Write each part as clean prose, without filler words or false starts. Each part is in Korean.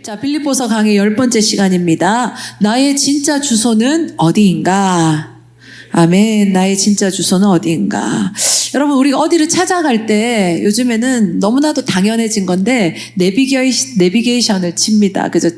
자, 빌립보서 강의 10번째 시간입니다. 나의 진짜 주소는 어디인가? 아멘. 나의 진짜 주소는 어디인가? 여러분, 우리가 어디를 찾아갈 때 요즘에는 너무나도 당연해진 건데 내비게이션을 칩니다. 그죠?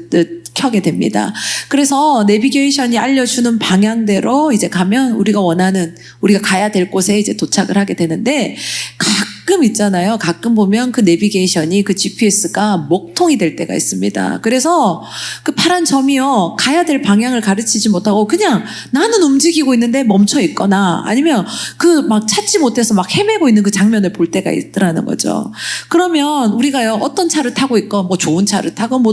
켜게 됩니다. 그래서 내비게이션이 알려주는 방향대로 이제 가면 우리가 가야 될 곳에 이제 도착을 하게 되는데, 가끔 있잖아요. 가끔 보면 그 내비게이션이 그 GPS가 목통이 될 때가 있습니다. 그래서 그 파란 점이요, 가야 될 방향을 가르치지 못하고 그냥 나는 움직이고 있는데 멈춰 있거나 아니면 그 막 찾지 못해서 막 헤매고 있는 그 장면을 볼 때가 있더라는 거죠. 그러면 우리가요, 어떤 차를 타고 있건 뭐 좋은 차를 타건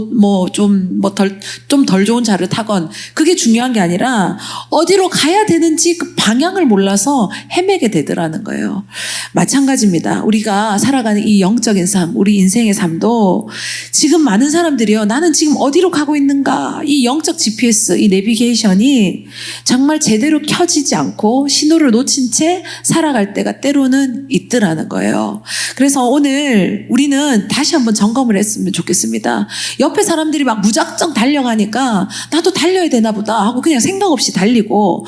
좀 덜 좋은 차를 타건 그게 중요한 게 아니라 어디로 가야 되는지 그 방향을 몰라서 헤매게 되더라는 거예요. 마찬가지입니다. 우리가 살아가는 이 영적인 삶, 우리 인생의 삶도 지금 많은 사람들이요, 나는 지금 어디로 가고 있는가, 이 영적 GPS, 이 내비게이션이 정말 제대로 켜지지 않고 신호를 놓친 채 살아갈 때가 때로는 있더라는 거예요. 그래서 오늘 우리는 다시 한번 점검을 했으면 좋겠습니다. 옆에 사람들이 막 무작정 달려가니까 나도 달려야 되나 보다 하고 그냥 생각 없이 달리고,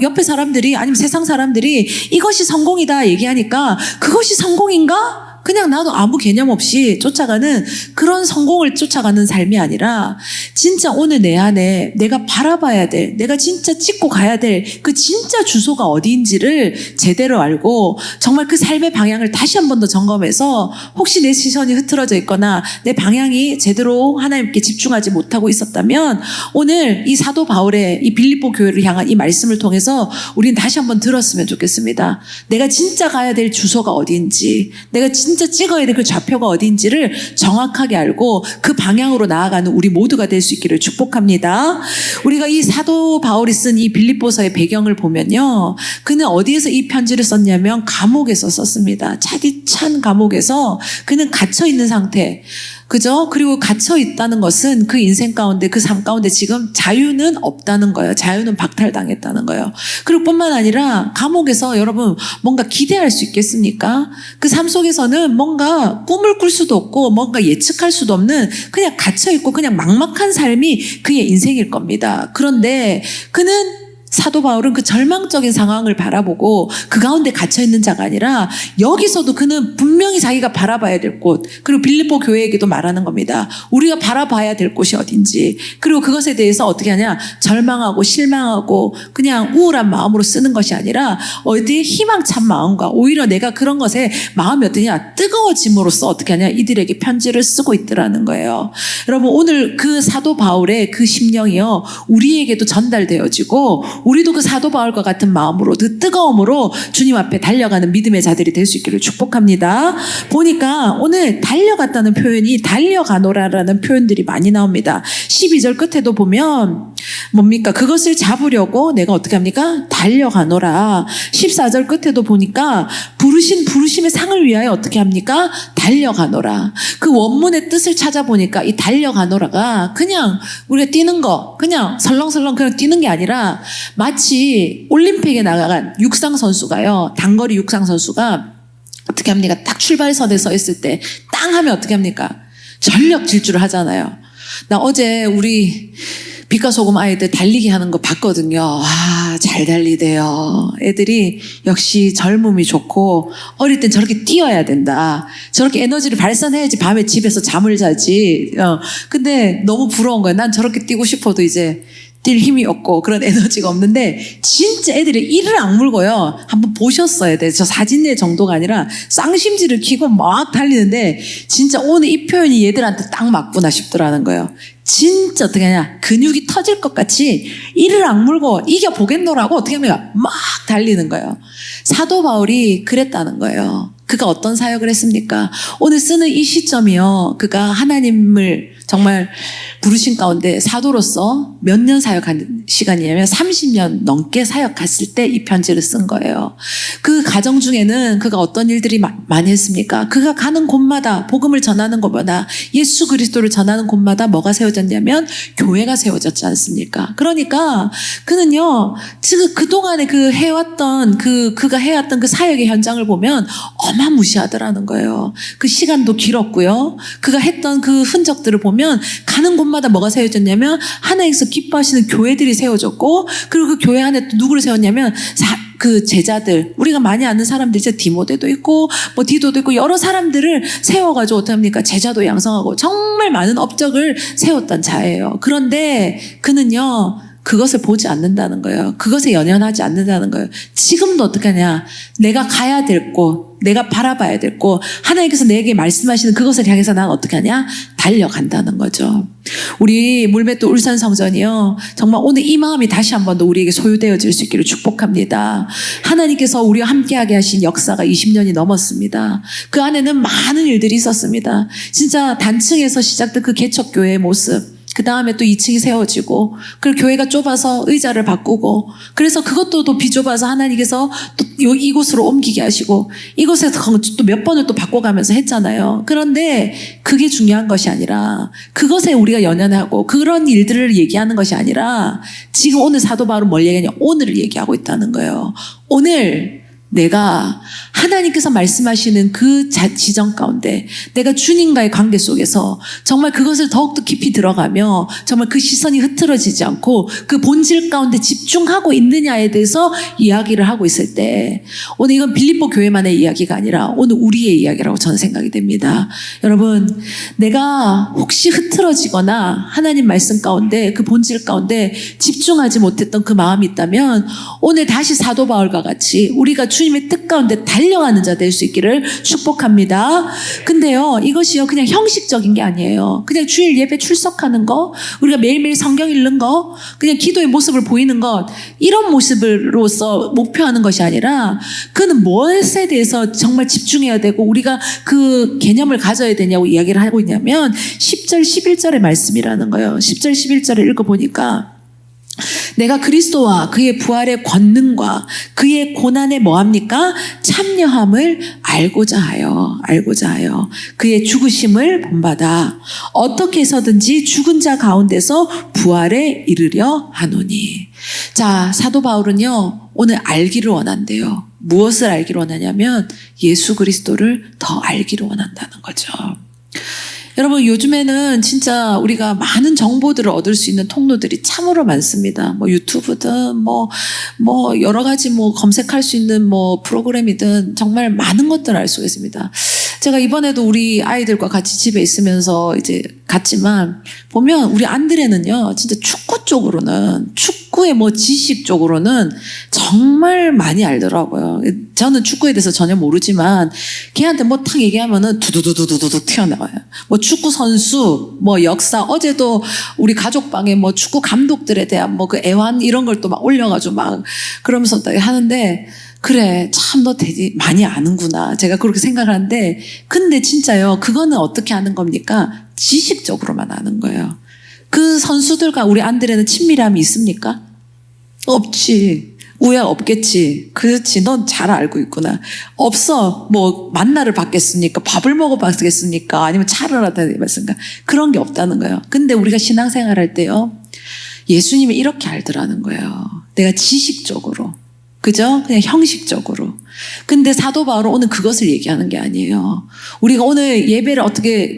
옆에 사람들이 아니면 세상 사람들이 이것이 성공이다 얘기하니까 그것이 성공인가? 그냥 나도 아무 개념 없이 쫓아가는 그런 성공을 쫓아가는 삶이 아니라 진짜 오늘 내 안에 내가 바라봐야 될, 내가 진짜 찍고 가야 될 그 진짜 주소가 어디인지를 제대로 알고 정말 그 삶의 방향을 다시 한 번 더 점검해서 혹시 내 시선이 흐트러져 있거나 내 방향이 제대로 하나님께 집중하지 못하고 있었다면 오늘 이 사도 바울의 이 빌립보 교회를 향한 이 말씀을 통해서 우리는 다시 한 번 들었으면 좋겠습니다. 내가 진짜 가야 될 주소가 어디인지, 내가 진짜 찍어야 될 그 좌표가 어디인지를 정확하게 알고 그 방향으로 나아가는 우리 모두가 될 수 있기를 축복합니다. 우리가 이 사도 바울이 쓴 이 빌립보서의 배경을 보면요, 그는 어디에서 이 편지를 썼냐면 감옥에서 썼습니다. 차디찬 감옥에서 그는 갇혀 있는 상태, 그죠? 그리고 갇혀 있다는 것은 그 인생 가운데, 그 삶 가운데 지금 자유는 없다는 거예요. 자유는 박탈당했다는 거예요. 그리고 뿐만 아니라 감옥에서 여러분 뭔가 기대할 수 있겠습니까? 그 삶 속에서는 뭔가 꿈을 꿀 수도 없고 뭔가 예측할 수도 없는 그냥 갇혀있고 그냥 막막한 삶이 그의 인생일 겁니다. 그런데 사도 바울은 그 절망적인 상황을 바라보고 그 가운데 갇혀있는 자가 아니라 여기서도 그는 분명히 자기가 바라봐야 될 곳, 그리고 빌립보 교회에게도 말하는 겁니다. 우리가 바라봐야 될 곳이 어딘지, 그리고 그것에 대해서 어떻게 하냐, 절망하고 실망하고 그냥 우울한 마음으로 쓰는 것이 아니라 어디에 희망찬 마음과 오히려 내가 그런 것에 마음이 어떠냐, 뜨거워짐으로써 어떻게 하냐, 이들에게 편지를 쓰고 있더라는 거예요. 여러분, 오늘 그 사도 바울의 그 심령이요, 우리에게도 전달되어지고 우리도 그 사도 바울과 같은 마음으로, 그 뜨거움으로 주님 앞에 달려가는 믿음의 자들이 될 수 있기를 축복합니다. 보니까 오늘 달려갔다는 표현이 달려가노라라는 표현들이 많이 나옵니다. 12절 끝에도 보면 뭡니까? 그것을 잡으려고 내가 어떻게 합니까? 달려가노라. 14절 끝에도 보니까 부르심의 상을 위하여 어떻게 합니까? 달려가노라. 그 원문의 뜻을 찾아보니까 이 달려가노라가 그냥 우리가 뛰는 거, 그냥 설렁설렁 그냥 뛰는 게 아니라 마치 올림픽에 나간 육상 선수가요, 단거리 육상 선수가 어떻게 합니까? 딱 출발선에 서 있을 때 땅 하면 어떻게 합니까? 전력 질주를 하잖아요. 나 어제 우리 빛과 소금 아이들 달리기 하는 거 봤거든요. 와, 잘 달리대요. 애들이 역시 젊음이 좋고 어릴 땐 저렇게 뛰어야 된다. 저렇게 에너지를 발산해야지 밤에 집에서 잠을 자지. 근데 너무 부러운 거예요. 난 저렇게 뛰고 싶어도 이제 뛸 힘이 없고 그런 에너지가 없는데 진짜 애들이 이를 악물고요. 한번 보셨어야 돼. 저 사진의 정도가 아니라 쌍심지를 켜고 막 달리는데 진짜 오늘 이 표현이 얘들한테 딱 맞구나 싶더라는 거예요. 진짜 어떻게 하냐, 근육이 터질 것 같이 이를 악물고 이겨보겠노라고 어떻게 하면 막 달리는 거예요. 사도 바울이 그랬다는 거예요. 그가 어떤 사역을 했습니까? 오늘 쓰는 이 시점이요, 그가 하나님을 정말 부르신 가운데 사도로서 몇 년 사역한 시간이냐면 30년 넘게 사역했을 때 이 편지를 쓴 거예요. 그 과정 중에는 그가 어떤 일들이 많이 했습니까? 그가 가는 곳마다, 복음을 전하는 곳마다, 예수 그리스도를 전하는 곳마다 뭐가 세워졌냐면 교회가 세워졌지 않습니까? 그러니까 그는요, 그동안에 그가 해왔던 그 사역의 현장을 보면 어마무시하더라는 거예요. 그 시간도 길었고요. 그가 했던 그 흔적들을 보면 가면 가는 곳마다 뭐가 세워졌냐면 하나님께서 기뻐하시는 교회들이 세워졌고, 그리고 그 교회 안에 또 누구를 세웠냐면 그 제자들, 우리가 많이 아는 사람들, 이제 디모데도 있고 뭐 디도도 있고 여러 사람들을 세워가지고 어떻게 합니까? 제자도 양성하고 정말 많은 업적을 세웠던 자예요. 그런데 그는요, 그것을 보지 않는다는 거예요. 그것에 연연하지 않는다는 거예요. 지금도 어떻게 하냐? 내가 가야 될 곳, 내가 바라봐야 될 곳, 하나님께서 내게 말씀하시는 그것을 향해서 난 어떻게 하냐? 달려간다는 거죠. 우리 물맷도 울산 성전이요, 정말 오늘 이 마음이 다시 한 번 더 우리에게 소유되어질 수 있기를 축복합니다. 하나님께서 우리와 함께하게 하신 역사가 20년이 넘었습니다. 그 안에는 많은 일들이 있었습니다. 진짜 단층에서 시작된 그 개척교회의 모습, 그 다음에 또 2층이 세워지고, 그리고 교회가 좁아서 의자를 바꾸고, 그래서 그것도 또 비좁아서 하나님께서 또 이곳으로 옮기게 하시고, 이곳에서 또 몇 번을 또 바꿔가면서 했잖아요. 그런데 그게 중요한 것이 아니라, 그것에 우리가 연연하고 그런 일들을 얘기하는 것이 아니라, 지금 오늘 사도 바울은 뭘 얘기하냐? 오늘을 얘기하고 있다는 거예요. 오늘 내가 하나님께서 말씀하시는 그 지정 가운데, 내가 주님과의 관계 속에서 정말 그것을 더욱더 깊이 들어가며 정말 그 시선이 흐트러지지 않고 그 본질 가운데 집중하고 있느냐에 대해서 이야기를 하고 있을 때, 오늘 이건 빌립보 교회만의 이야기가 아니라 오늘 우리의 이야기라고 저는 생각이 됩니다. 여러분, 내가 혹시 흐트러지거나 하나님 말씀 가운데 그 본질 가운데 집중하지 못했던 그 마음이 있다면, 오늘 다시 사도 바울과 같이 우리가 주님의 뜻 가운데 달려가는 자 될 수 있기를 축복합니다. 근데요, 이것이요 그냥 형식적인 게 아니에요. 그냥 주일 예배 출석하는 거, 우리가 매일매일 성경 읽는 거, 그냥 기도의 모습을 보이는 것, 이런 모습으로서 목표하는 것이 아니라, 그는 무엇에 대해서 정말 집중해야 되고 우리가 그 개념을 가져야 되냐고 이야기를 하고 있냐면 10절 11절의 말씀이라는 거예요. 10절 11절을 읽어보니까, 내가 그리스도와 그의 부활의 권능과 그의 고난에 뭐합니까? 참여함을 알고자 하여 그의 죽으심을 본받아 어떻게 해서든지 죽은 자 가운데서 부활에 이르려 하노니. 자, 사도 바울은요 오늘 알기를 원한대요. 무엇을 알기를 원하냐면 예수 그리스도를 더 알기를 원한다는 거죠. 여러분, 요즘에는 진짜 우리가 많은 정보들을 얻을 수 있는 통로들이 참으로 많습니다. 뭐 유튜브든 뭐 여러 가지 검색할 수 있는 프로그램이든 정말 많은 것들을 알 수가 있습니다. 제가 이번에도 우리 아이들과 같이 집에 있으면서 이제 갔지만, 보면 우리 안드레는요 진짜 축구 쪽으로는, 축구의 지식 쪽으로는 정말 많이 알더라고요. 저는 축구에 대해서 전혀 모르지만 걔한테 탁 얘기하면은 두두두두두두 튀어나와요. 축구 선수, 역사, 어제도 우리 가족방에 축구 감독들에 대한 그 애환 이런 걸 또 막 올려가지고 막 그러면서 하는데, 그래, 참 너 되게 많이 아는구나, 제가 그렇게 생각하는데, 근데 진짜요 그거는 어떻게 아는 겁니까? 지식적으로만 아는 거예요. 그 선수들과 우리 안드레는 친밀함이 있습니까? 없지. 우애가 없겠지. 그렇지, 넌 잘 알고 있구나. 없어. 만나를 받겠습니까? 밥을 먹어봤겠습니까? 아니면 차를 하다 해봤습니까? 그런 게 없다는 거예요. 근데 우리가 신앙생활 할 때요, 예수님이 이렇게 알더라는 거예요. 내가 지식적으로, 그죠? 그냥 형식적으로. 근데 사도 바울은 오늘 그것을 얘기하는 게 아니에요. 우리가 오늘 예배를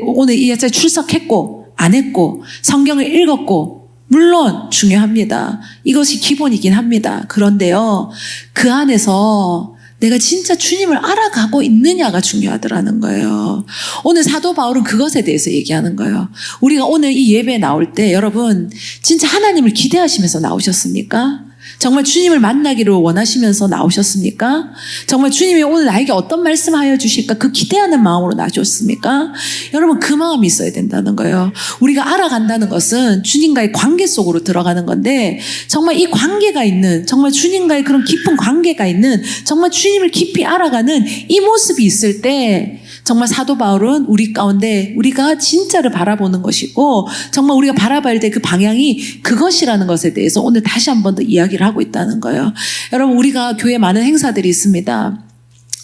오늘 이 예배에 출석했고 안 했고 성경을 읽었고, 물론 중요합니다. 이것이 기본이긴 합니다. 그런데요, 그 안에서 내가 진짜 주님을 알아가고 있느냐가 중요하더라는 거예요. 오늘 사도 바울은 그것에 대해서 얘기하는 거예요. 우리가 오늘 이 예배에 나올 때 여러분 진짜 하나님을 기대하시면서 나오셨습니까? 정말 주님을 만나기를 원하시면서 나오셨습니까? 정말 주님이 오늘 나에게 어떤 말씀하여 주실까 그 기대하는 마음으로 나오셨습니까? 여러분, 그 마음이 있어야 된다는 거예요. 우리가 알아간다는 것은 주님과의 관계 속으로 들어가는 건데, 정말 이 관계가 있는, 정말 주님과의 그런 깊은 관계가 있는, 정말 주님을 깊이 알아가는 이 모습이 있을 때, 정말 사도 바울은 우리 가운데 우리가 진짜를 바라보는 것이고, 정말 우리가 바라봐야 될 그 방향이 그것이라는 것에 대해서 오늘 다시 한 번 더 이야기를 하고 있다는 거예요. 여러분, 우리가 교회에 많은 행사들이 있습니다.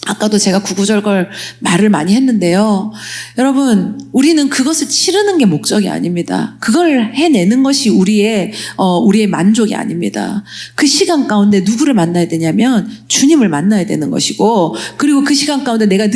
아까도 제가 구구절절 말을 많이 했는데요. 여러분, 우리는 그것을 치르는 게 목적이 아닙니다. 그걸 해내는 것이 우리의 만족이 아닙니다. 그 시간 가운데 누구를 만나야 되냐면 주님을 만나야 되는 것이고, 그리고 그 시간 가운데 내가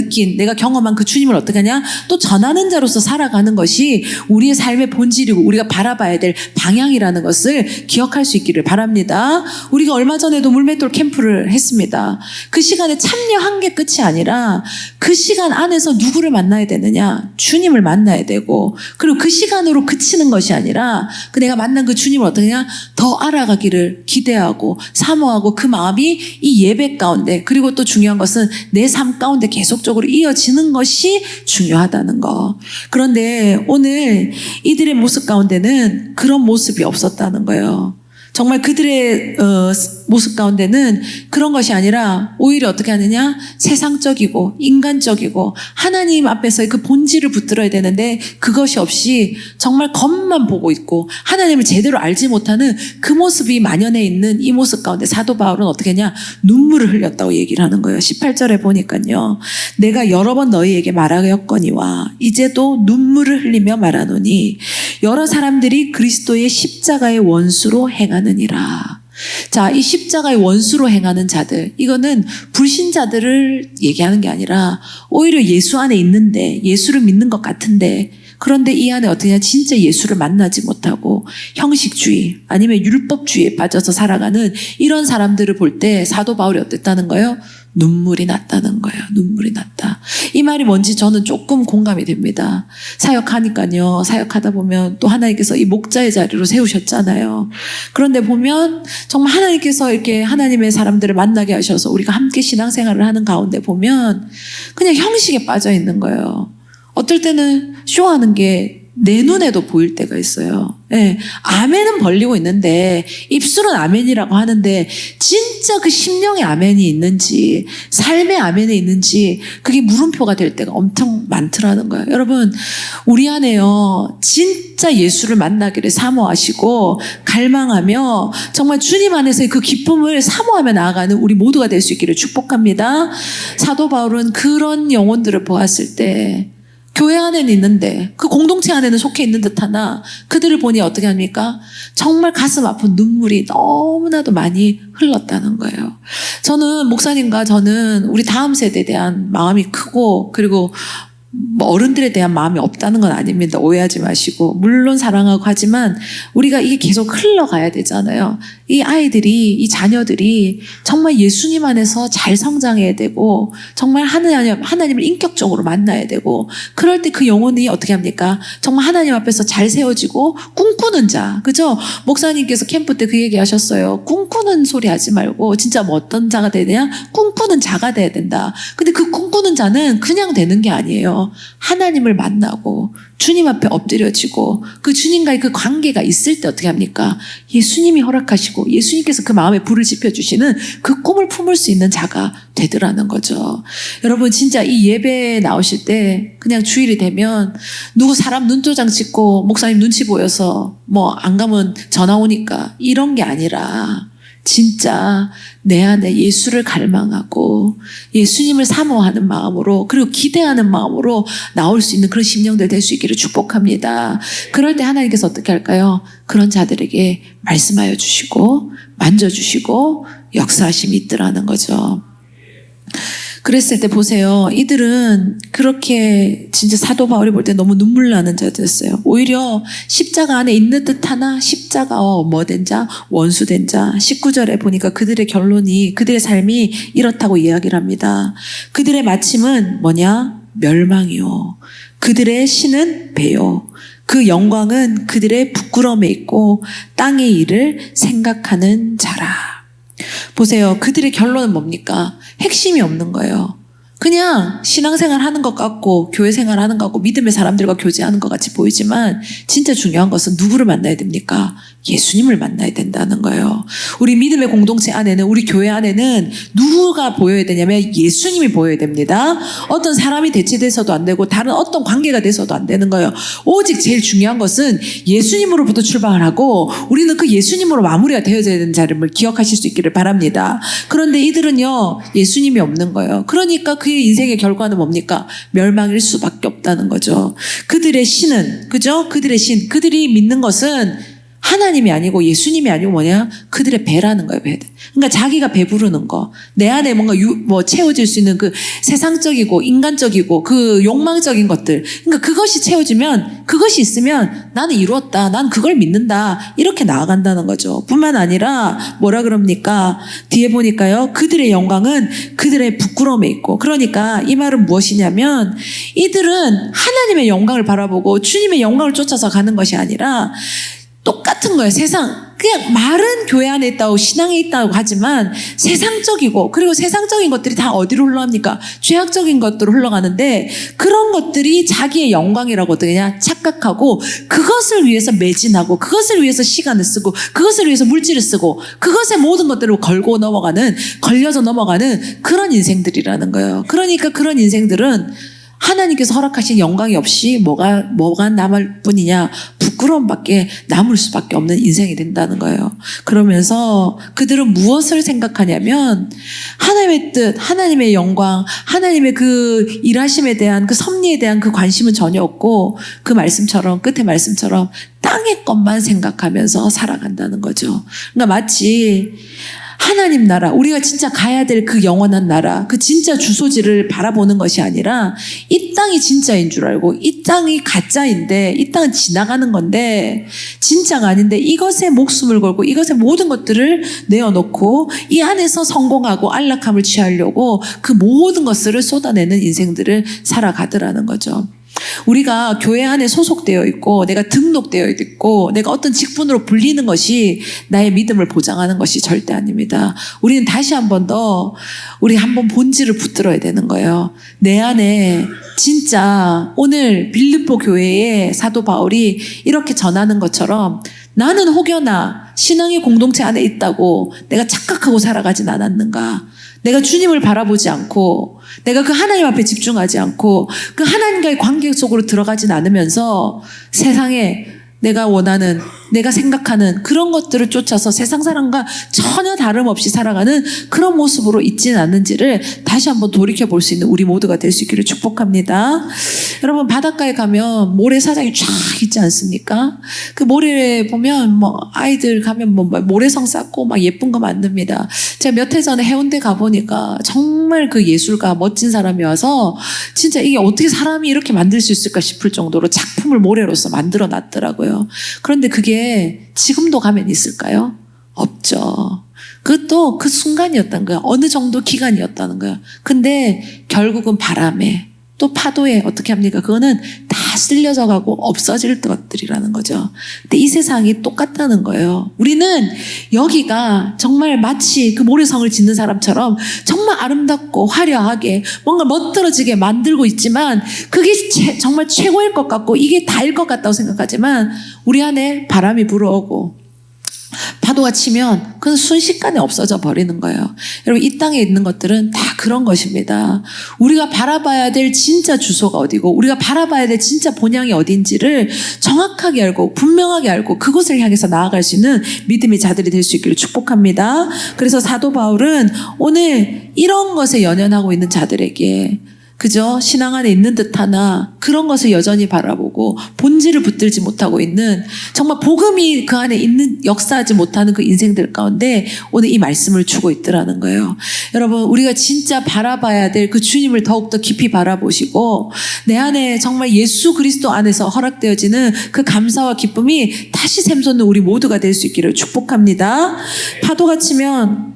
경험한 그 주님을 어떻게 하냐? 또 전하는 자로서 살아가는 것이 우리의 삶의 본질이고 우리가 바라봐야 될 방향이라는 것을 기억할 수 있기를 바랍니다. 우리가 얼마 전에도 물맷돌 캠프를 했습니다. 그 시간에 참여한 게 끝이 아니라 그 시간 안에서 누구를 만나야 되느냐? 주님을 만나야 되고, 그리고 그 시간으로 그치는 것이 아니라 내가 만난 그 주님을 어떻게 하냐? 더 알아가기를 기대하고 사모하고, 그 마음이 이 예배 가운데, 그리고 또 중요한 것은 내 삶 가운데 계속적으로 이어지는 것이 중요하다는 거. 그런데 오늘 이들의 모습 가운데는 그런 모습이 없었다는 거예요. 정말 그들의 모습 가운데는 그런 것이 아니라 오히려 어떻게 하느냐? 세상적이고 인간적이고 하나님 앞에서의 그 본질을 붙들어야 되는데 그것이 없이 정말 겉만 보고 있고 하나님을 제대로 알지 못하는 그 모습이 만연해 있는 이 모습 가운데 사도 바울은 어떻게 했냐? 눈물을 흘렸다고 얘기를 하는 거예요. 18절에 보니까요. 내가 여러 번 너희에게 말하였거니와 이제도 눈물을 흘리며 말하노니 여러 사람들이 그리스도의 십자가의 원수로 행하느니라. 자, 이 십자가의 원수로 행하는 자들, 이거는 불신자들을 얘기하는 게 아니라 오히려 예수 안에 있는데, 예수를 믿는 것 같은데, 그런데 이 안에 어떻게 하냐? 진짜 예수를 만나지 못하고 형식주의 아니면 율법주의에 빠져서 살아가는 이런 사람들을 볼 때 사도 바울이 어땠다는 거예요? 눈물이 났다는 거예요. 눈물이 났다. 이 말이 뭔지 저는 조금 공감이 됩니다. 사역하니까요. 사역하다 보면 또 하나님께서 이 목자의 자리로 세우셨잖아요. 그런데 보면 정말 하나님께서 이렇게 하나님의 사람들을 만나게 하셔서 우리가 함께 신앙생활을 하는 가운데 보면 그냥 형식에 빠져 있는 거예요. 어떨 때는 쇼하는 게 내 눈에도 보일 때가 있어요. 예, 아멘은 벌리고 있는데 입술은 아멘이라고 하는데 진짜 그 심령의 아멘이 있는지 삶의 아멘이 있는지 그게 물음표가 될 때가 엄청 많더라는 거예요. 여러분, 우리 안에요 진짜 예수를 만나기를 사모하시고 갈망하며 정말 주님 안에서의 그 기쁨을 사모하며 나아가는 우리 모두가 될 수 있기를 축복합니다. 사도 바울은 그런 영혼들을 보았을 때 교회 안에는 있는데 그 공동체 안에는 속해 있는 듯하나 그들을 보니 어떻게 합니까? 정말 가슴 아픈 눈물이 너무나도 많이 흘렀다는 거예요. 저는 목사님과 저는 우리 다음 세대에 대한 마음이 크고 그리고 어른들에 대한 마음이 없다는 건 아닙니다. 오해하지 마시고. 물론 사랑하고 하지만 우리가 이게 계속 흘러가야 되잖아요. 이 아이들이, 이 자녀들이 정말 예수님 안에서 잘 성장해야 되고 정말 하나님을 인격적으로 만나야 되고 그럴 때 그 영혼이 어떻게 합니까? 정말 하나님 앞에서 잘 세워지고 꿈꾸는 자. 그죠? 목사님께서 캠프 때 그 얘기 하셨어요. 꿈꾸는 소리 하지 말고 진짜 뭐 어떤 자가 돼야 되냐? 꿈꾸는 자가 돼야 된다. 근데 그 꿈꾸는 자는 그냥 되는 게 아니에요. 하나님을 만나고 주님 앞에 엎드려지고 그 주님과의 그 관계가 있을 때 어떻게 합니까? 예수님이 허락하시고 예수님께서 그 마음에 불을 지펴주시는 그 꿈을 품을 수 있는 자가 되더라는 거죠. 여러분 진짜 이 예배에 나오실 때 그냥 주일이 되면 누구 사람 눈도장 찍고 목사님 눈치 보여서 뭐 안 가면 전화 오니까 이런 게 아니라 진짜 내 안에 예수를 갈망하고 예수님을 사모하는 마음으로 그리고 기대하는 마음으로 나올 수 있는 그런 심령들 될 수 있기를 축복합니다. 그럴 때 하나님께서 어떻게 할까요? 그런 자들에게 말씀하여 주시고 만져주시고 역사하심이 있더라는 거죠. 그랬을 때 보세요. 이들은 그렇게 진짜 사도 바울이 볼 때 너무 눈물 나는 자들이었어요. 오히려 십자가 안에 있는 듯 하나 십자가와 뭐 된 자? 원수 된 자. 19절에 보니까 그들의 결론이 그들의 삶이 이렇다고 이야기를 합니다. 그들의 마침은 뭐냐? 멸망이요. 그들의 신은 배요. 그 영광은 그들의 부끄러움에 있고 땅의 일을 생각하는 자라. 보세요. 그들의 결론은 뭡니까? 핵심이 없는 거예요. 그냥 신앙생활 하는 것 같고 교회 생활 하는 것 같고 믿음의 사람들과 교제하는 것 같이 보이지만 진짜 중요한 것은 누구를 만나야 됩니까? 예수님을 만나야 된다는 거예요. 우리 믿음의 공동체 안에는, 우리 교회 안에는 누구가 보여야 되냐면 예수님이 보여야 됩니다. 어떤 사람이 대체돼서도 안 되고 다른 어떤 관계가 돼서도 안 되는 거예요. 오직 제일 중요한 것은 예수님으로부터 출발을 하고 우리는 그 예수님으로 마무리가 되어져야 되는 자를 기억하실 수 있기를 바랍니다. 그런데 이들은요, 예수님이 없는 거예요. 그러니까 그의 인생의 결과는 뭡니까? 멸망일 수밖에 없다는 거죠. 그들의 신은, 그죠? 그들의 신, 그들이 믿는 것은 하나님이 아니고 예수님이 아니고 뭐냐? 그들의 배라는 거예요, 배. 그러니까 자기가 배부르는 거. 내 안에 뭔가 채워질 수 있는 그 세상적이고 인간적이고 그 욕망적인 것들. 그러니까 그것이 채워지면, 그것이 있으면 나는 이루었다. 난 그걸 믿는다. 이렇게 나아간다는 거죠. 뿐만 아니라 뭐라 그럽니까? 뒤에 보니까요. 그들의 영광은 그들의 부끄러움에 있고. 그러니까 이 말은 무엇이냐면 이들은 하나님의 영광을 바라보고 주님의 영광을 쫓아서 가는 것이 아니라 똑같은 거예요. 그냥 말은 교회 안에 있다고 신앙에 있다고 하지만 세상적이고, 그리고 세상적인 것들이 다 어디로 흘러갑니까? 죄악적인 것들로 흘러가는데 그런 것들이 자기의 영광이라고 그냥 착각하고 그것을 위해서 매진하고 그것을 위해서 시간을 쓰고 그것을 위해서 물질을 쓰고 그것의 모든 것들을 걸려서 넘어가는 그런 인생들이라는 거예요. 그러니까 그런 인생들은 하나님께서 허락하신 영광이 없이 뭐가 남을 뿐이냐? 부끄러움밖에 남을 수밖에 없는 인생이 된다는 거예요. 그러면서 그들은 무엇을 생각하냐면 하나님의 뜻, 하나님의 영광, 하나님의 그 일하심에 대한 그 섭리에 대한 그 관심은 전혀 없고 그 말씀처럼, 끝의 말씀처럼 땅의 것만 생각하면서 살아간다는 거죠. 그러니까 마치 하나님 나라, 우리가 진짜 가야 될 그 영원한 나라, 그 진짜 주소지를 바라보는 것이 아니라 이 땅이 진짜인 줄 알고 이 땅이 가짜인데 이 땅은 지나가는 건데 진짜가 아닌데 이것에 목숨을 걸고 이것의 모든 것들을 내어놓고 이 안에서 성공하고 안락함을 취하려고 그 모든 것들을 쏟아내는 인생들을 살아가더라는 거죠. 우리가 교회 안에 소속되어 있고 내가 등록되어 있고 내가 어떤 직분으로 불리는 것이 나의 믿음을 보장하는 것이 절대 아닙니다. 우리는 다시 한 번 더 우리 한번 본질을 붙들어야 되는 거예요. 내 안에 진짜 오늘 빌립보 교회에 사도 바울이 이렇게 전하는 것처럼 나는 혹여나 신앙의 공동체 안에 있다고 내가 착각하고 살아가진 않았는가? 내가 주님을 바라보지 않고 내가 그 하나님 앞에 집중하지 않고 그 하나님과의 관계 속으로 들어가진 않으면서 세상에 내가 원하는, 내가 생각하는 그런 것들을 쫓아서 세상 사람과 전혀 다름없이 살아가는 그런 모습으로 있지는 않는지를 다시 한번 돌이켜 볼 수 있는 우리 모두가 될 수 있기를 축복합니다. 여러분, 바닷가에 가면 모래사장이 쫙 있지 않습니까? 그 모래에 보면 아이들 가면 모래성 쌓고 막 예쁜 거 만듭니다. 제가 몇 해 전에 해운대 가보니까 정말 그 예술가 멋진 사람이 와서 진짜 이게 어떻게 사람이 이렇게 만들 수 있을까 싶을 정도로 작품을 모래로서 만들어 놨더라고요. 그런데 그게 지금도 가면 있을까요? 없죠. 그것도 그 순간이었던 거야. 어느 정도 기간이었다는 거야. 근데 결국은 바람에 또 파도에 어떻게 합니까? 그거는 다 쓸려져 가고 없어질 것들이라는 거죠. 근데 이 세상이 똑같다는 거예요. 우리는 여기가 정말 마치 그 모래성을 짓는 사람처럼 정말 아름답고 화려하게 뭔가 멋들어지게 만들고 있지만 그게 정말 최고일 것 같고 이게 다일 것 같다고 생각하지만 우리 안에 바람이 불어오고 파도가 치면 그건 순식간에 없어져 버리는 거예요. 여러분, 이 땅에 있는 것들은 다 그런 것입니다. 우리가 바라봐야 될 진짜 주소가 어디고 우리가 바라봐야 될 진짜 본향이 어딘지를 정확하게 알고 분명하게 알고 그곳을 향해서 나아갈 수 있는 믿음의 자들이 될 수 있기를 축복합니다. 그래서 사도 바울은 오늘 이런 것에 연연하고 있는 자들에게 그저 신앙 안에 있는 듯 하나 그런 것을 여전히 바라보고 본질을 붙들지 못하고 있는 정말 복음이 그 안에 있는 역사하지 못하는 그 인생들 가운데 오늘 이 말씀을 주고 있더라는 거예요. 여러분, 우리가 진짜 바라봐야 될 그 주님을 더욱더 깊이 바라보시고 내 안에 정말 예수 그리스도 안에서 허락되어지는 그 감사와 기쁨이 다시 샘솟는 우리 모두가 될 수 있기를 축복합니다. 파도가 치면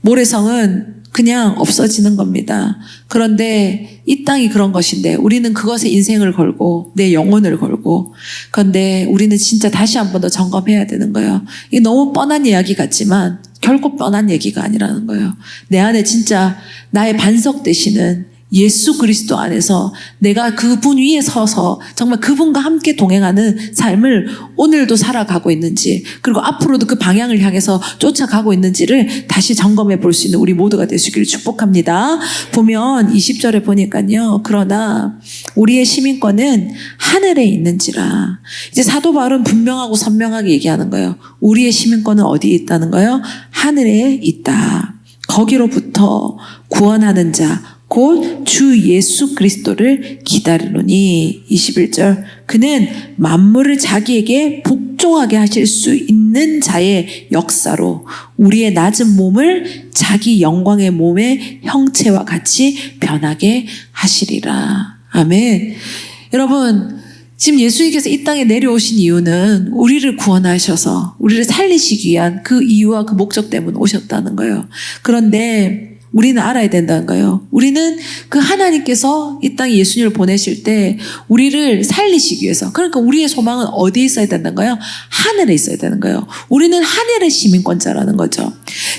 모래성은 그냥 없어지는 겁니다. 그런데 이 땅이 그런 것인데 우리는 그것에 인생을 걸고 내 영혼을 걸고 그런데 우리는 진짜 다시 한 번 더 점검해야 되는 거예요. 이게 너무 뻔한 이야기 같지만 결코 뻔한 얘기가 아니라는 거예요. 내 안에 진짜 나의 반석 되시는 예수 그리스도 안에서 내가 그분 위에 서서 정말 그분과 함께 동행하는 삶을 오늘도 살아가고 있는지, 그리고 앞으로도 그 방향을 향해서 쫓아가고 있는지를 다시 점검해 볼 수 있는 우리 모두가 되시기를 축복합니다. 보면 20절에 보니까요. 그러나 우리의 시민권은 하늘에 있는지라. 이제 사도 바울은 분명하고 선명하게 얘기하는 거예요. 우리의 시민권은 어디에 있다는 거예요? 하늘에 있다. 거기로부터 구원하는 자 곧 주 예수 그리스도를 기다리노니. 21절 그는 만물을 자기에게 복종하게 하실 수 있는 자의 역사로 우리의 낮은 몸을 자기 영광의 몸의 형체와 같이 변하게 하시리라. 아멘. 여러분, 지금 예수님께서 이 땅에 내려오신 이유는 우리를 구원하셔서 우리를 살리시기 위한 그 이유와 그 목적 때문에 오셨다는 거예요. 그런데 우리는 알아야 된다는 거예요. 우리는 그 하나님께서 이 땅에 예수님을 보내실 때 우리를 살리시기 위해서, 그러니까 우리의 소망은 어디에 있어야 된다는 거예요? 하늘에 있어야 되는 거예요. 우리는 하늘의 시민권자라는 거죠.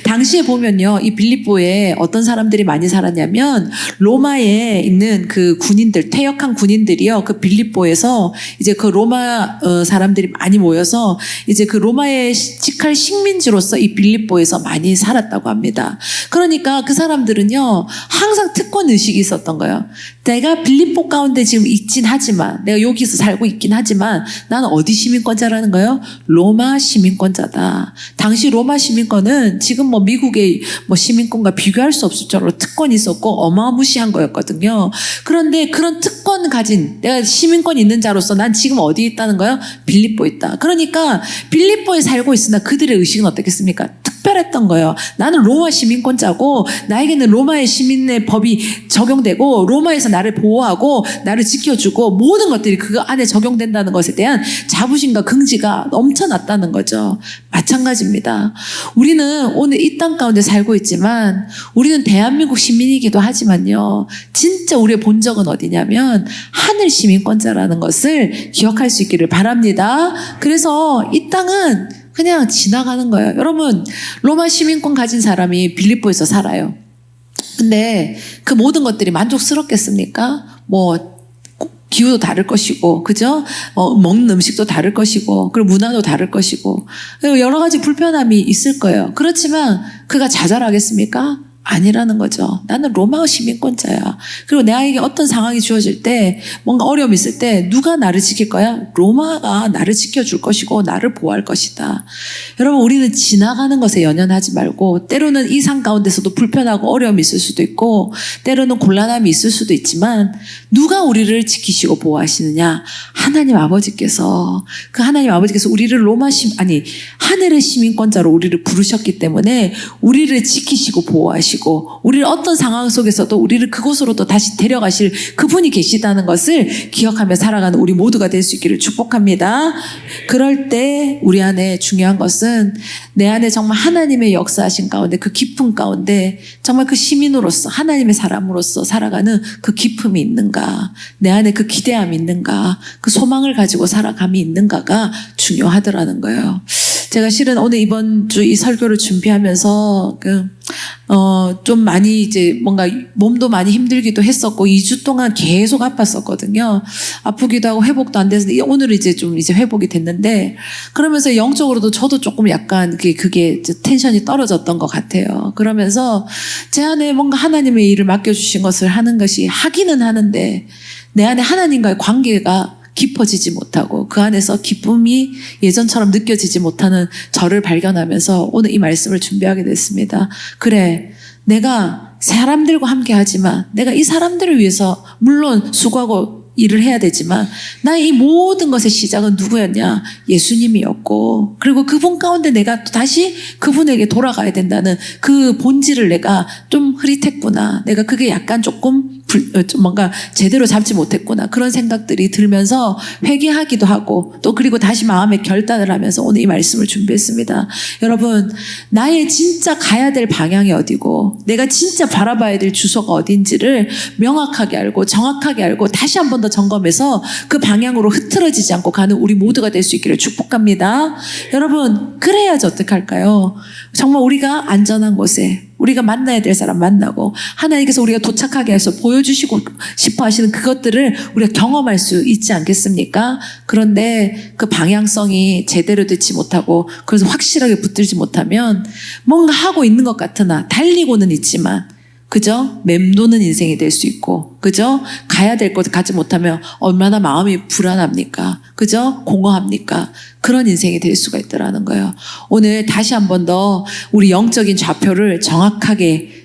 당시에 보면요, 이 빌립보에 어떤 사람들이 많이 살았냐면 로마에 있는 그 군인들, 퇴역한 군인들이요, 그 빌립보에서 이제 그 로마 사람들이 많이 모여서 이제 그 로마의 직할 식민지로서 이 빌립보에서 많이 살았다고 합니다. 그러니까 그 사람들은요, 항상 특권 의식이 있었던 거예요. 내가 빌립보 가운데 지금 있긴 하지만, 내가 여기서 살고 있긴 하지만 나는 어디 시민권자라는 거예요? 로마 시민권자다. 당시 로마 시민권은 지금 뭐 미국의 뭐 시민권과 비교할 수 없을 정도로 특권이 있었고 어마무시한 거였거든요. 그런데 그런 특권 가진, 내가 시민권 있는 자로서 난 지금 어디에 있다는 거예요? 빌립보에 있다. 그러니까 빌립보에 살고 있으나 그들의 의식은 어떻겠습니까? 특별했던 거예요. 나는 로마 시민권자고 나에게는 로마의 시민의 법이 적용되고 로마에서 나를 보호하고 나를 지켜주고 모든 것들이 그 안에 적용된다는 것에 대한 자부심과 긍지가 넘쳐났다는 거죠. 마찬가지입니다. 우리는 오늘 이 땅 가운데 살고 있지만 우리는 대한민국 시민이기도 하지만요. 진짜 우리의 본적은 어디냐면 하늘 시민권자라는 것을 기억할 수 있기를 바랍니다. 그래서 이 땅은 그냥 지나가는 거예요. 여러분, 로마 시민권 가진 사람이 빌립보에서 살아요. 근데 그 모든 것들이 만족스럽겠습니까? 뭐 기후도 다를 것이고, 그죠? 먹는 음식도 다를 것이고, 그리고 문화도 다를 것이고, 그리고 여러 가지 불편함이 있을 거예요. 그렇지만 그가 좌절하겠습니까? 아니라는 거죠. 나는 로마 시민권자야. 그리고 내게 어떤 상황이 주어질 때, 뭔가 어려움이 있을 때 누가 나를 지킬 거야? 로마가 나를 지켜줄 것이고 나를 보호할 것이다. 여러분, 우리는 지나가는 것에 연연하지 말고, 때로는 이 상 가운데서도 불편하고 어려움이 있을 수도 있고 때로는 곤란함이 있을 수도 있지만 누가 우리를 지키시고 보호하시느냐? 하나님 아버지께서, 그 하나님 아버지께서 우리를 하늘의 시민권자로 우리를 부르셨기 때문에 우리를 지키시고 보호하시고 우리를 어떤 상황 속에서도 우리를 그곳으로 또 다시 데려가실 그분이 계시다는 것을 기억하며 살아가는 우리 모두가 될 수 있기를 축복합니다. 그럴 때 우리 안에 중요한 것은 내 안에 정말 하나님의 역사하신 가운데, 그 깊음 가운데 정말 그 시민으로서 하나님의 사람으로서 살아가는 그 기쁨이 있는가, 내 안에 그 기대함이 있는가, 그 소망을 가지고 살아감이 있는가가 중요하더라는 거예요. 제가 실은 오늘 이번 주 이 설교를 준비하면서 좀 많이 이제 뭔가 몸도 많이 힘들기도 했었고 2주 동안 계속 아팠었거든요. 아프기도 하고 회복도 안 돼서 오늘은 이제 좀 회복이 됐는데, 그러면서 영적으로도 저도 조금 약간 그게 텐션이 떨어졌던 것 같아요. 그러면서 제 안에 뭔가 하나님의 일을 맡겨주신 것을 하는 것이 하기는 하는데 내 안에 하나님과의 관계가 깊어지지 못하고 그 안에서 기쁨이 예전처럼 느껴지지 못하는 저를 발견하면서 오늘 이 말씀을 준비하게 됐습니다. 그래, 내가 사람들과 함께 하지만 내가 이 사람들을 위해서 물론 수고하고 일을 해야 되지만 나의 이 모든 것의 시작은 누구였냐? 예수님이었고, 그리고 그분 가운데 내가 또 다시 그분에게 돌아가야 된다는 그 본질을 내가 좀 흐릿했구나. 내가 그게 약간 조금 뭔가 제대로 잡지 못했구나. 그런 생각들이 들면서 회개하기도 하고 또 그리고 다시 마음의 결단을 하면서 오늘 이 말씀을 준비했습니다. 여러분, 나의 진짜 가야 될 방향이 어디고 내가 진짜 바라봐야 될 주소가 어딘지를 명확하게 알고 정확하게 알고 다시 한 번 더 점검해서 그 방향으로 흐트러지지 않고 가는 우리 모두가 될 수 있기를 축복합니다. 여러분, 그래야지 어떡할까요? 정말 우리가 안전한 곳에 우리가 만나야 될 사람 만나고 하나님께서 우리가 도착하게 해서 보여주시고 싶어 하시는 그것들을 우리가 경험할 수 있지 않겠습니까? 그런데 그 방향성이 제대로 되지 못하고 그래서 확실하게 붙들지 못하면 뭔가 하고 있는 것 같으나 달리고는 있지만 그죠? 맴도는 인생이 될 수 있고, 그죠? 가야 될 곳에 가지 못하면 얼마나 마음이 불안합니까? 그죠? 공허합니까? 그런 인생이 될 수가 있더라는 거예요. 오늘 다시 한 번 더 우리 영적인 좌표를 정확하게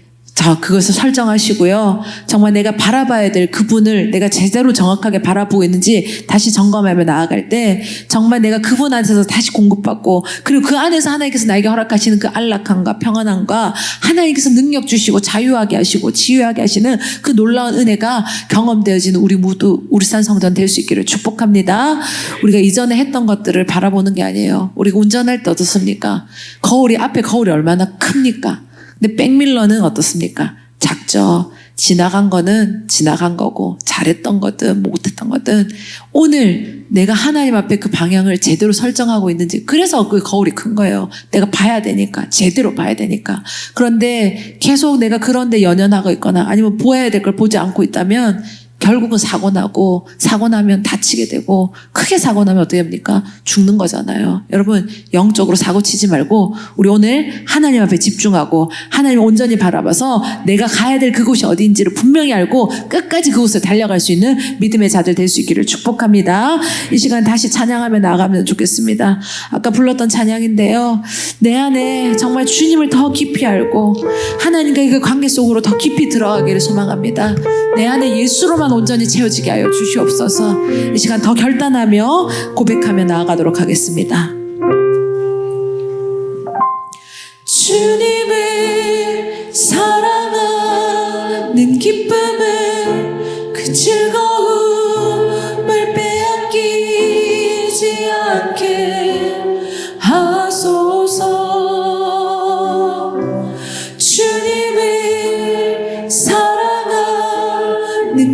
그것을 설정하시고요. 정말 내가 바라봐야 될 그분을 내가 제대로 정확하게 바라보고 있는지 다시 점검하며 나아갈 때 정말 내가 그분 안에서 다시 공급받고 그리고 그 안에서 하나님께서 나에게 허락하시는 그 안락함과 평안함과 하나님께서 능력 주시고 자유하게 하시고 치유하게 하시는 그 놀라운 은혜가 경험되어지는 우리 모두 울산 성전 될 수 있기를 축복합니다. 우리가 이전에 했던 것들을 바라보는 게 아니에요. 우리가 운전할 때 어떻습니까? 앞에 거울이 얼마나 큽니까? 근데 백밀러는 어떻습니까? 작죠. 지나간 거는 지나간 거고 잘했던 거든 못했던 거든 오늘 내가 하나님 앞에 그 방향을 제대로 설정하고 있는지 그래서 그 거울이 큰 거예요. 내가 봐야 되니까 제대로 봐야 되니까. 그런데 계속 내가 그런데 연연하고 있거나 아니면 보아야 될 걸 보지 않고 있다면 결국은 사고 나면 다치게 되고 크게 사고 나면 어떻게 합니까? 죽는 거잖아요. 여러분 영적으로 사고 치지 말고 우리 오늘 하나님 앞에 집중하고 하나님을 온전히 바라봐서 내가 가야 될 그곳이 어디인지를 분명히 알고 끝까지 그곳에 달려갈 수 있는 믿음의 자들 될 수 있기를 축복합니다. 이 시간 다시 찬양하며 나가면 좋겠습니다. 아까 불렀던 찬양인데요. 내 안에 정말 주님을 더 깊이 알고 하나님과의 그 관계 속으로 더 깊이 들어가기를 소망합니다. 내 안에 예수로만 온전히 채워지게 하여 주시옵소서. 이 시간 더 결단하며 고백하며 나아가도록 하겠습니다. 주님을 사랑하는 기쁨을 그 즐거움을 빼앗기지 않게 하소서. 주님을 사랑하는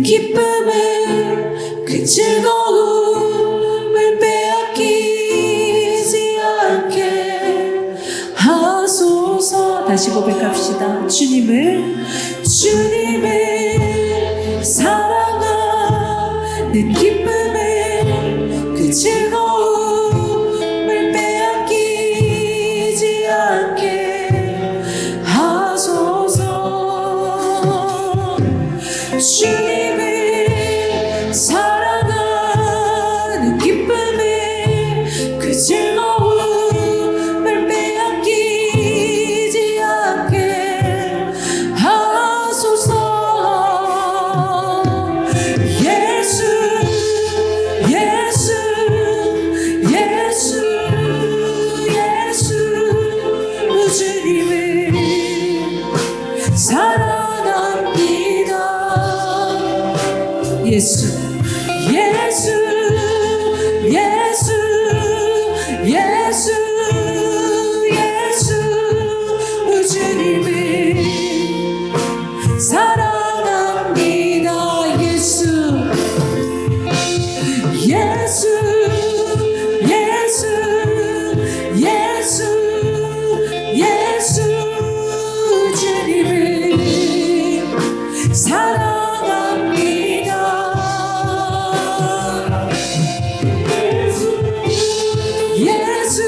기쁨을 그 즐거움을 빼앗기지 않게 하소서. 다시 고백합시다. 주님을 사랑하는 기쁨을 그 즐거움을 빼앗기지 않게 하소서. 주님을 사랑하는 기쁨을 그 즐거움을 빼앗기지 않게 하소서. 예수 예수 예수 예수 주님을 사랑합니다. 예수 예수 예수 예수 예수 주님을 사랑합니다. 예수 예수 예수 예수 예수 주님을 사랑합니다. 예수 예수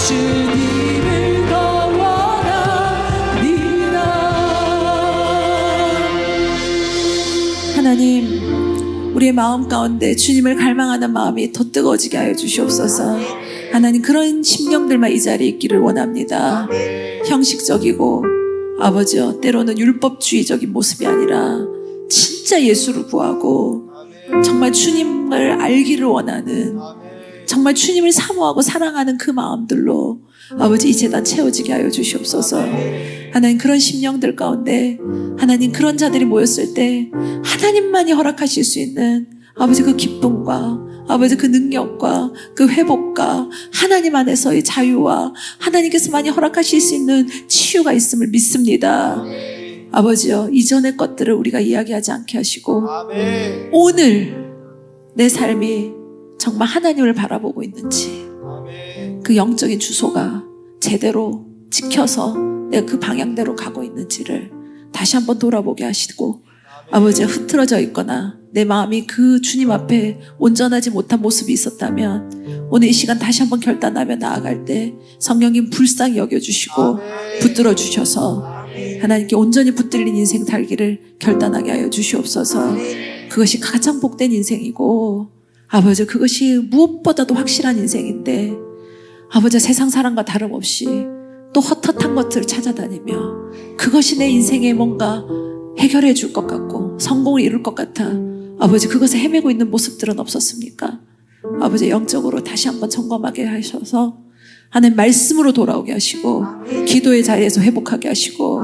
주님을 더 원합니다. 하나님, 우리의 마음 가운데 주님을 갈망하는 마음이 더 뜨거워지게 하여 주시옵소서. 하나님, 그런 심령들만 이 자리에 있기를 원합니다. 형식적이고 아버지여 때로는 율법주의적인 모습이 아니라 진짜 예수를 구하고 정말 주님을 알기를 원하는, 정말 주님을 사모하고 사랑하는 그 마음들로 아버지 이 제단 채워지게 하여 주시옵소서. 하나님, 그런 심령들 가운데 하나님, 그런 자들이 모였을 때 하나님만이 허락하실 수 있는 아버지 그 기쁨과 아버지 그 능력과 그 회복과 하나님 안에서의 자유와 하나님께서 많이 허락하실 수 있는 치유가 있음을 믿습니다. 아버지여, 이전의 것들을 우리가 이야기하지 않게 하시고 오늘 내 삶이 정말 하나님을 바라보고 있는지, 그 영적인 주소가 제대로 지켜서 내가 그 방향대로 가고 있는지를 다시 한번 돌아보게 하시고, 아버지 흐트러져 있거나 내 마음이 그 주님 앞에 온전하지 못한 모습이 있었다면 오늘 이 시간 다시 한번 결단하며 나아갈 때 성령님 불쌍히 여겨주시고 붙들어 주셔서 하나님께 온전히 붙들린 인생 살기를 결단하게 하여 주시옵소서. 그것이 가장 복된 인생이고 아버지, 그것이 무엇보다도 확실한 인생인데 아버지, 세상 사람과 다름없이 또 헛헛한 것들을 찾아다니며 그것이 내 인생에 뭔가 해결해 줄 것 같고 성공을 이룰 것 같아 아버지, 그것을 헤매고 있는 모습들은 없었습니까? 아버지, 영적으로 다시 한번 점검하게 하셔서 하나님 말씀으로 돌아오게 하시고 기도의 자리에서 회복하게 하시고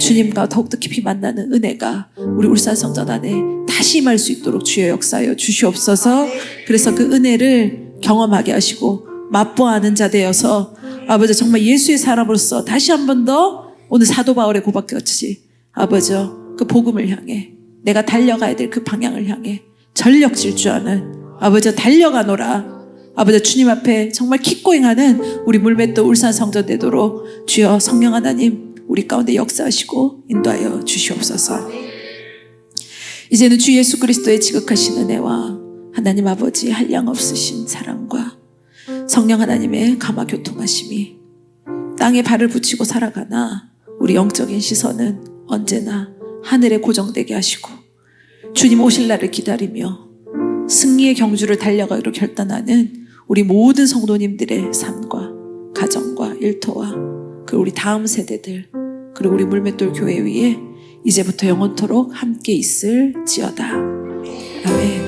주님과 더욱더 깊이 만나는 은혜가 우리 울산성전 안에 다시 임할 수 있도록 주여 역사하여 주시옵소서. 그래서 그 은혜를 경험하게 하시고 맛보아하는 자 되어서 아버지, 정말 예수의 사람으로서 다시 한 번 더 오늘 사도 바울의 고백같이 아버지, 그 복음을 향해 내가 달려가야 될 그 방향을 향해 전력 질주하는 아버지 달려가노라. 아버지, 주님 앞에 정말 킥고잉하는 우리 물맷도 울산 성전 되도록 주여 성령 하나님 우리 가운데 역사하시고 인도하여 주시옵소서. 이제는 주 예수 그리스도의 지극하신 은혜와 하나님 아버지 한량없으신 사랑과 성령 하나님의 감화 교통하심이 땅에 발을 붙이고 살아가나 우리 영적인 시선은 언제나 하늘에 고정되게 하시고 주님 오실 날을 기다리며 승리의 경주를 달려가기로 결단하는 우리 모든 성도님들의 삶과 가정과 일터와 그리고 우리 다음 세대들 그리고 우리 물맷돌 교회 위에 이제부터 영원토록 함께 있을지어다. 아멘.